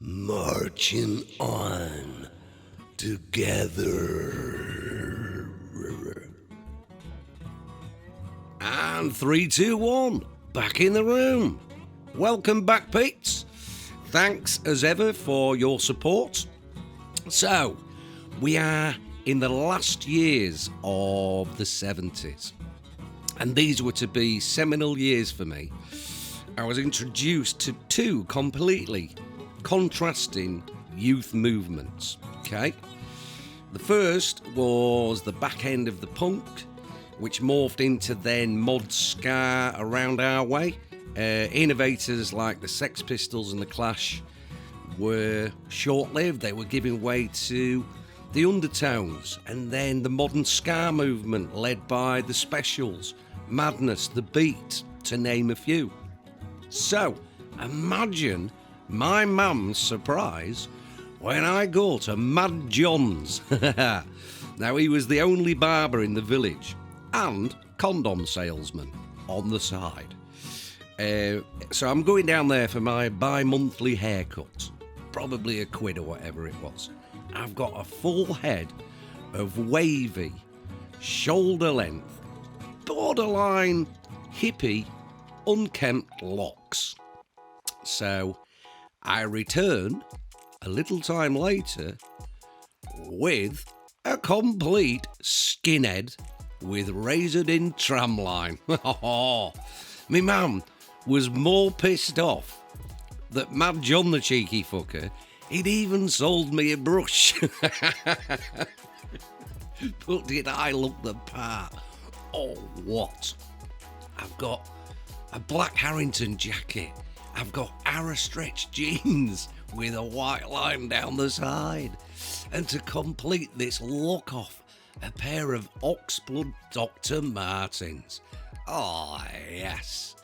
Marching on together. And 3, 2, 1, back in the room. Welcome back, Pete's. Thanks as ever for your support. So, we are in the last years of the 70s. And these were to be seminal years for me. I was introduced to two completely contrasting youth movements, okay? The first was the back end of the punk, which morphed into then mod ska around our way. Innovators like the Sex Pistols and the Clash were short-lived. They were giving way to the Undertones, and then the modern ska movement led by the Specials, Madness, The Beat, to name a few. So, imagine my mum's surprise when I go to Mad John's. Now, he was the only barber in the village and condom salesman on the side. So I'm going down there for my bi-monthly haircut, probably £1 or whatever it was. I've got a full head of wavy, shoulder-length, borderline hippie, unkempt locks. So I return a little time later with a complete skinhead with razored-in tramline. Me mum was more pissed off that Mad John, the cheeky fucker, he'd even sold me a brush. But did I look the part? Oh, what? I've got a black Harrington jacket. I've got Arrow stretch jeans with a white line down the side. And to complete this look off, a pair of Oxblood Dr. Martens. Oh, yes.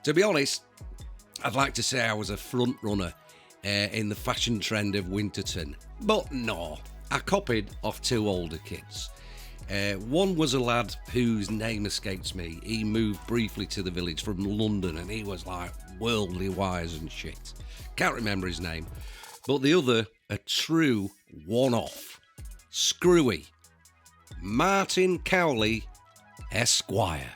To be honest, I'd like to say I was a front runner in the fashion trend of Winterton. But no, I copied off two older kids. One was a lad whose name escapes me. He moved briefly to the village from London and he was like worldly wise and shit. Can't remember his name. But the other, a true one-off. Screwy. Martin Cowley, Esquire.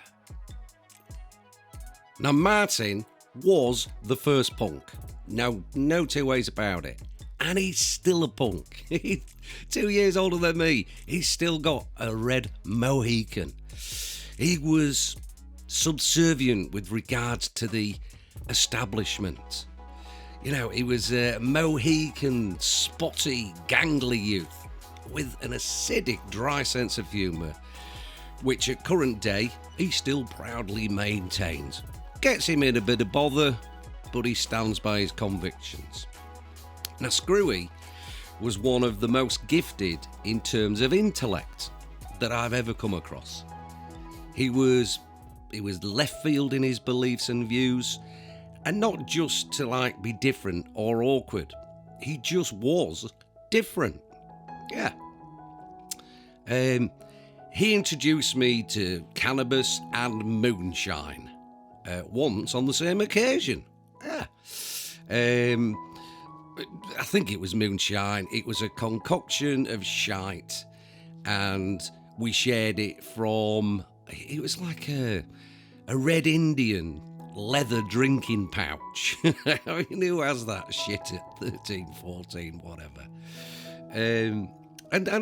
Now, Martin was the first punk. No two ways about it. And he's still a punk. He's 2 years older than me. He's still got a red Mohican. He was subservient with regards to the establishment. You know, he was a Mohican, spotty, gangly youth with an acidic, dry sense of humour, which at current day he still proudly maintains. Gets him in a bit of bother, but he stands by his convictions. Now, Screwy was one of the most gifted in terms of intellect that I've ever come across. He was left field in his beliefs and views, and not just to be different or awkward. He just was different. Yeah. He introduced me to cannabis and moonshine once on the same occasion. Yeah. I think it was moonshine. It was a concoction of shite, and we shared it from. It was like a Red Indian leather drinking pouch. I mean, who has that shit at 13, 14, whatever? And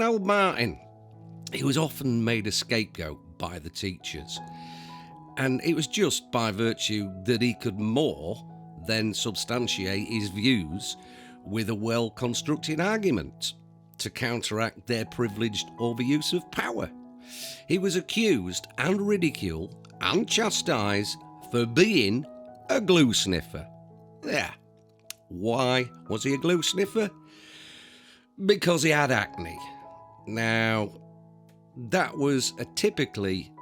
old Martin, he was often made a scapegoat by the teachers. And it was just by virtue that he could more than substantiate his views with a well-constructed argument to counteract their privileged overuse of power. He was accused and ridiculed and chastised for being a glue sniffer. Yeah. Why was he a glue sniffer? Because he had acne. Now, that was a typically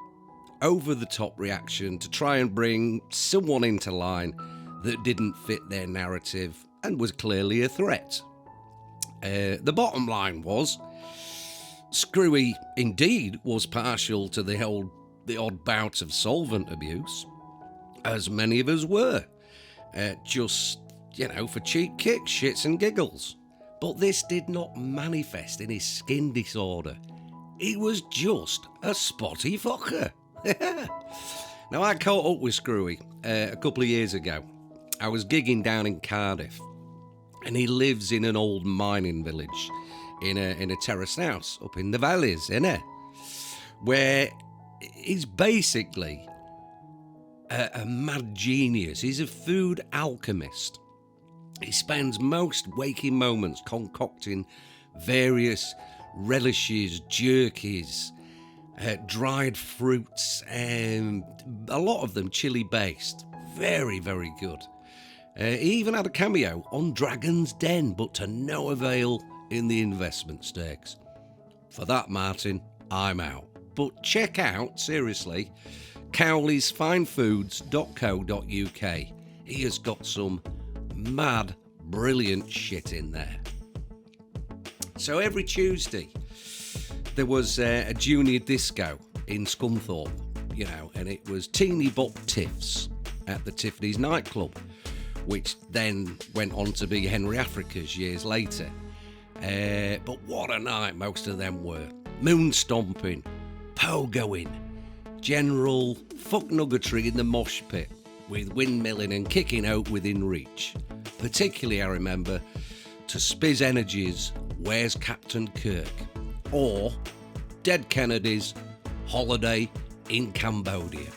over-the-top reaction to try and bring someone into line that didn't fit their narrative and was clearly a threat. The bottom line was, Screwy indeed was partial to the odd bout of solvent abuse, as many of us were. Just for cheap kicks, shits and giggles. But this did not manifest in his skin disorder. He was just a spotty fucker. Now, I caught up with Screwy a couple of years ago. I was gigging down in Cardiff, and he lives in an old mining village in a terraced house up in the valleys, innit? Where he's basically a mad genius. He's a food alchemist. He spends most waking moments concocting various relishes, jerkies, dried fruits, and a lot of them chili-based. Very, very good. He even had a cameo on Dragon's Den, but to no avail in the investment stakes. For that, Martin, I'm out. But check out, seriously, cowleysfinefoods.co.uk. He has got some mad, brilliant shit in there. So every Tuesday, there was a junior disco in Scunthorpe, and it was Teeny Bop Tiffs at the Tiffany's nightclub, which then went on to be Henry Africa's years later. But what a night most of them were. Moon stomping, pogoing, general fuck-nuggetry in the mosh pit, with windmilling and kicking out within reach. Particularly, I remember, to Spiz Energy's Where's Captain Kirk, or Dead Kennedy's Holiday in Cambodia.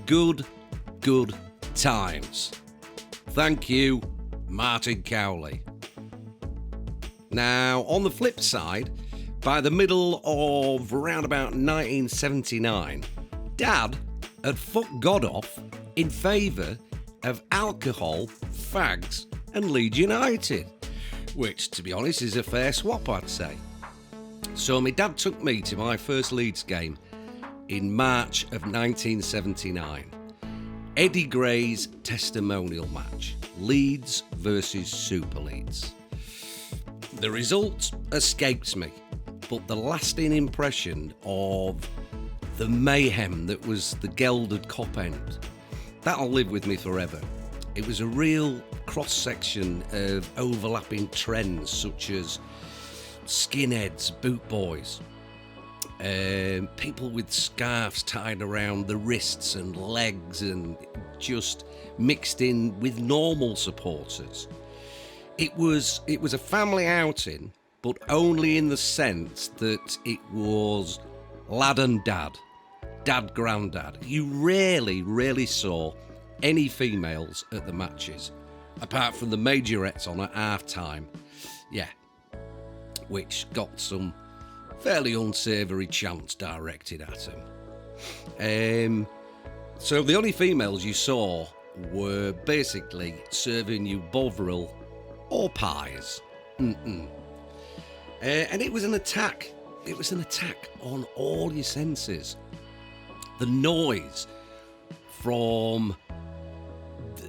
Good times. Thank you, Martin Cowley. Now, on the flip side, by the middle of around about 1979, Dad had fucked God off in favour of alcohol, fags and Leeds United, which, to be honest, is a fair swap, I'd say. So my dad took me to my first Leeds game in March of 1979. Eddie Gray's testimonial match, Leeds versus Super Leeds. The result escapes me, but the lasting impression of the mayhem that was the gelded cop end, that'll live with me forever. It was a real cross-section of overlapping trends such as skinheads, boot boys, people with scarves tied around the wrists and legs and just mixed in with normal supporters. It was a family outing, but only in the sense that it was lad and dad, dad granddad. You rarely saw any females at the matches, apart from the majorettes on at half-time. Yeah, which got some fairly unsavoury chants directed at them. So the only females you saw were basically serving you Bovril or pies. And it was an attack. It was an attack on all your senses. The noise from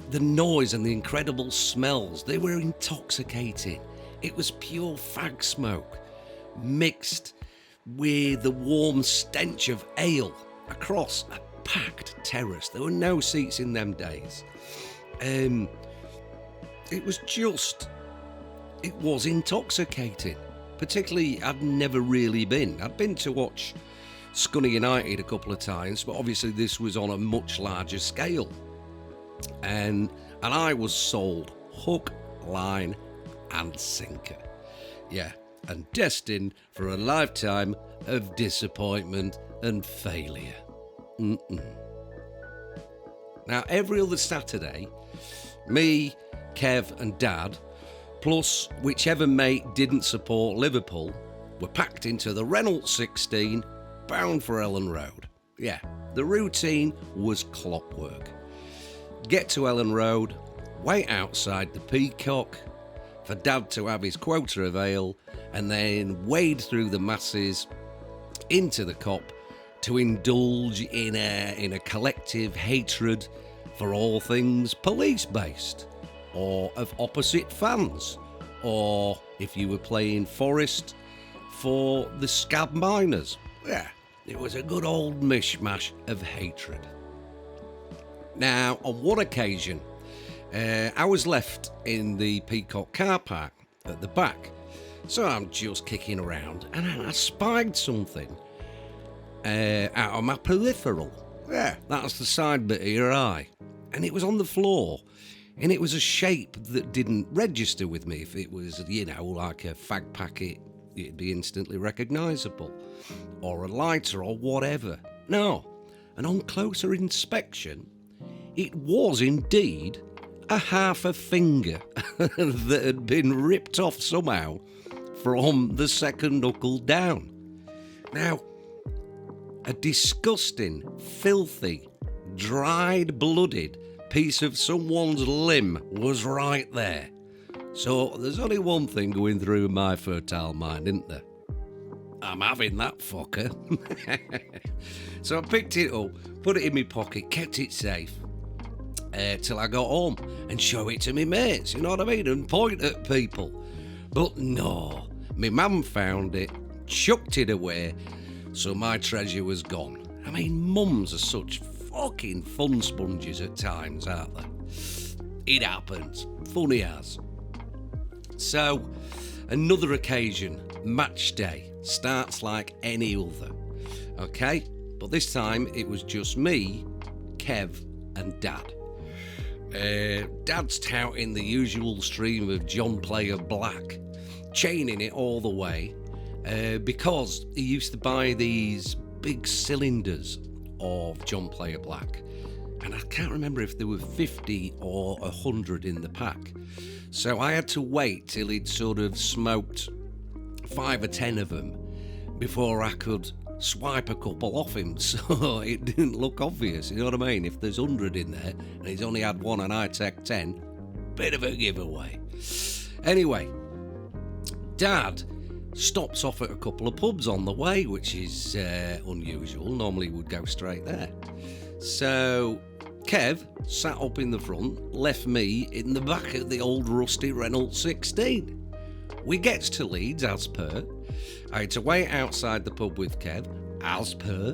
the noise and the incredible smells, they were intoxicating. It was pure fag smoke mixed with the warm stench of ale across a packed terrace. There were no seats in them days. It was intoxicating. Particularly, I'd never really been. I'd been to watch Scunny United a couple of times, but obviously this was on a much larger scale. And I was sold hook, line and sinker. Yeah, and destined for a lifetime of disappointment and failure. Now, every other Saturday, me, Kev and Dad, plus whichever mate didn't support Liverpool, were packed into the Renault 16, bound for Ellen Road. Yeah, the routine was clockwork. Get to Ellen Road, wait outside the Peacock for Dad to have his quota of ale, and then wade through the masses into the Cop to indulge in a collective hatred for all things police-based, or of opposite fans, or if you were playing Forest, for the scab miners. Yeah, it was a good old mishmash of hatred. Now, on one occasion, I was left in the Peacock car park at the back, so I'm just kicking around and I spied something out of my peripheral. Yeah, that's the side bit of your eye. And it was on the floor, and it was a shape that didn't register with me. If it was, like a fag packet, it'd be instantly recognisable, or a lighter or whatever. No, and on closer inspection, it was indeed a half a finger that had been ripped off somehow from the second knuckle down. Now, a disgusting, filthy, dried, blooded piece of someone's limb was right there. So there's only one thing going through my fertile mind, isn't there? I'm having that fucker. So I picked it up, put it in my pocket, kept it safe till I got home and show it to me mates, you know what I mean, and point at people. But no, my mum found it, chucked it away, so my treasure was gone. I mean, mums are such fucking fun sponges at times, aren't they? It happens. Funny as. So, another occasion, match day, starts like any other. Okay? But this time it was just me, Kev, and Dad. Dad's touting the usual stream of John Player Black, chaining it all the way, because he used to buy these big cylinders of John Player Black, and I can't remember if there were 50 or 100 in the pack. So I had to wait till he'd sort of smoked 5 or 10 of them before I could swipe a couple off him, so it didn't look obvious, you know what I mean? If there's 100 in there and he's only had one and I take 10, bit of a giveaway. Anyway, Dad stops off at a couple of pubs on the way, which is unusual. Normally would go straight there. So Kev sat up in the front, left me in the back of the old rusty Renault 16. We gets to Leeds as per. I had to wait outside the pub with Kev, as per.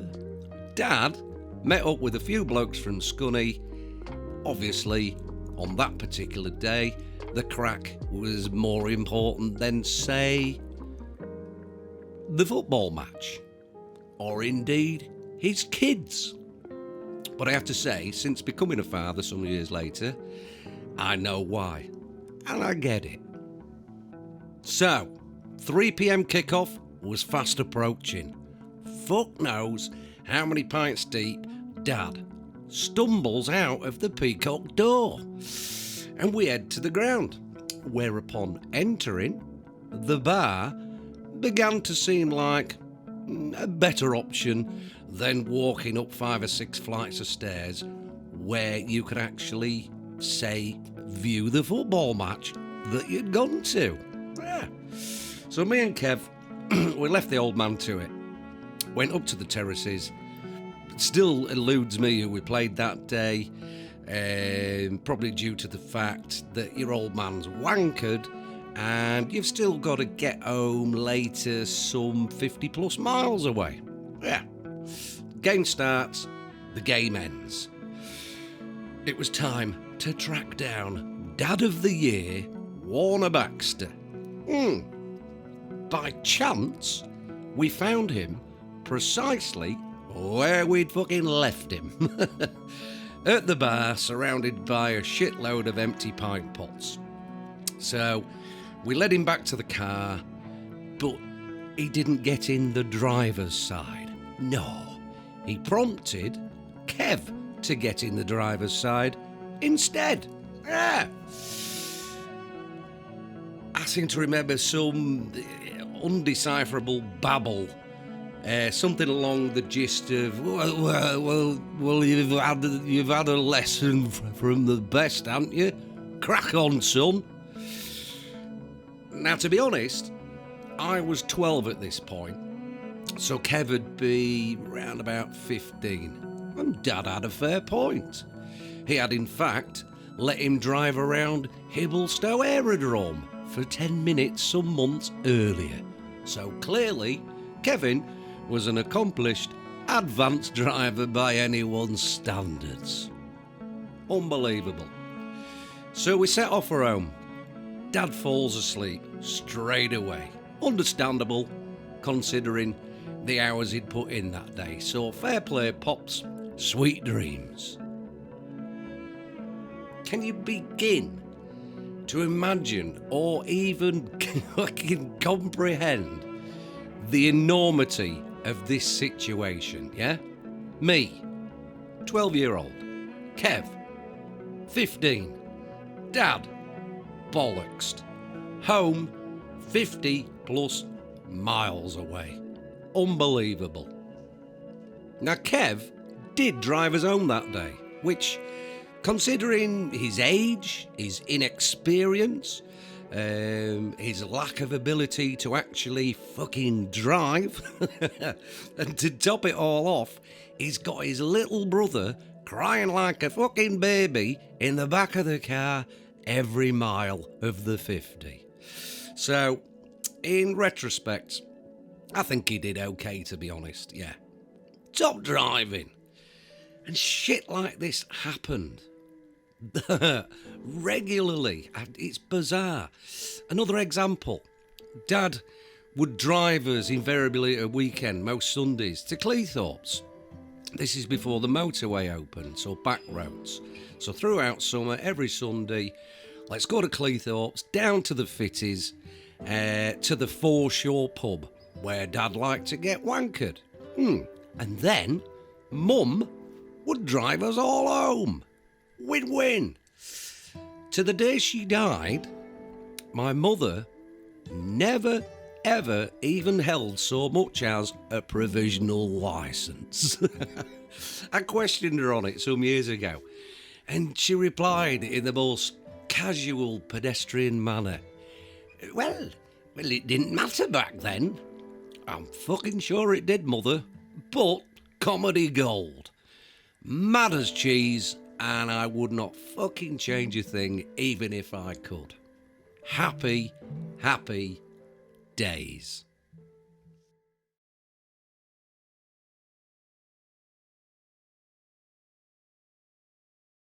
Dad met up with a few blokes from Scunny. Obviously, on that particular day, the crack was more important than, say, the football match, or indeed his kids. But I have to say, since becoming a father some years later, I know why, and I get it. So, 3 p.m. kickoff was fast approaching. Fuck knows how many pints deep Dad stumbles out of the Peacock door, and we head to the ground, whereupon entering, the bar began to seem like a better option than walking up 5 or 6 flights of stairs where you could actually, say, view the football match that you'd gone to. Yeah. So me and Kev, we left the old man to it, went up to the terraces. It still eludes me who we played that day, probably due to the fact that your old man's wankered and you've still got to get home later some 50 plus miles away. Yeah. Game starts, the game ends. It was time to track down Dad of the Year, Warner Baxter. By chance, we found him precisely where we'd fucking left him. At the bar, surrounded by a shitload of empty pint pots. So we led him back to the car, but he didn't get in the driver's side. No, he prompted Kev to get in the driver's side instead. Yeah. I seem to remember some undecipherable babble, something along the gist of, well, you've had a lesson from the best, haven't you? Crack on, son. Now, to be honest, I was 12 at this point, so Kev would be round about 15, and Dad had a fair point. He had, in fact, let him drive around Hibblestow Aerodrome for 10 minutes some months earlier. So clearly, Kevin was an accomplished, advanced driver by anyone's standards. Unbelievable. So we set off for home. Dad falls asleep straight away. Understandable, considering the hours he'd put in that day. So fair play, Pops. Sweet dreams. Can you begin to imagine or even fucking comprehend the enormity of this situation, yeah? Me, 12-year-old. Kev, 15. Dad, bollocksed. Home, 50 plus miles away. Unbelievable. Now, Kev did drive us home that day, which, considering his age, his inexperience, his lack of ability to actually fucking drive, and to top it all off, he's got his little brother crying like a fucking baby in the back of the car every mile of the 50. So, in retrospect, I think he did okay, to be honest, yeah. Top driving. And shit like this happened. Regularly. It's bizarre. Another example. Dad would drive us invariably at a weekend, most Sundays, to Cleethorpes. This is before the motorway opened, so back roads. So throughout summer, every Sunday, let's go to Cleethorpes, down to the Fitties, to the Foreshore pub, where Dad liked to get wankered. And then, Mum would drive us all home. Win-win. To the day she died, my mother never, ever even held so much as a provisional licence. I questioned her on it some years ago, and she replied in the most casual, pedestrian manner, Well, it didn't matter back then. I'm fucking sure it did, Mother, but comedy gold. Mad as cheese, and I would not fucking change a thing even if I could. Happy, happy days.